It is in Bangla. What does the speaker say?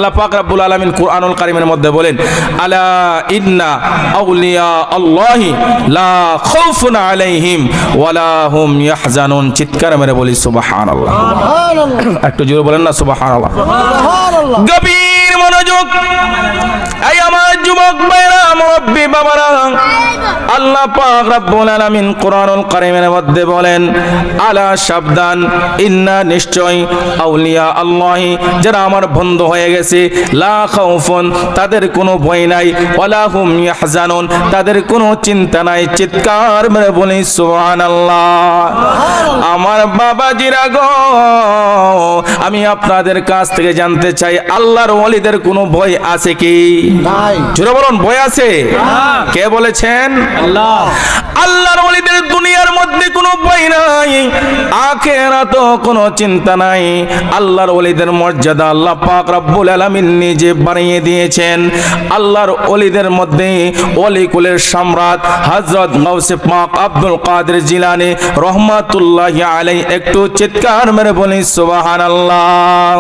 আল্লাহ পাক রব্বুল আলামিন কুরআনুল কারীমের মধ্যে বলেন, আলা ইন্না আউলিয়া আল্লাহি লা খাউফুন আলাইহিম ওয়ালা হুম ইয়াহজানুন। চিৎকার মেরে বলি সুবহানাল্লাহ। একটু জোরে বলেন না সুবহানাল্লাহ। গভীর মনোযোগ, এই আমার যুবক ভাইরা, মুরব্বি বাবারা, আল্লাহ পাক রব্বুল আলামিন কুরআনুল কারীমের মধ্যে বলেন, আলা সাবধান, ইন্না নিশ্চয়, আউলিয়া আল্লাহি যারা আমার বন্ধু হয়ে গেছে, লা খাউফুন তাদের কোনো ভয় নাই, ওয়ালা হুম ইয়াহজানুন তাদের কোনো চিন্তা নাই। চিৎকার মেরে বলি সুবহানাল্লাহ। আমার বাবাজিরা গো, আমি আপনাদের কাছ থেকে জানতে চাই, আল্লাহর ওলিদের কোনো ভয় আছে কি? নাই। জোরে বলুন, ভয় আছে? কে বলেছেন? আল্লাহ। আল্লাহর ওলিদের দুনিয়ার মধ্যে কোনো ভয় নাই, আখিরাতেও কোনো চিন্তা নাই। আল্লাহর ওলিদের মর্যাদা আল্লাহ পাক রব্বুল আলামিন নিজে বাড়িয়ে দিয়েছেন। আল্লাহর ওলিদের মধ্যে ওলি কুলের সম্রাট হযরত গাউসে পাক আব্দুল কাদের জিলানী রহমাতুল্লাহি আলাইহি, একটু চিৎকার মেরে বলি সুবহানাল্লাহ।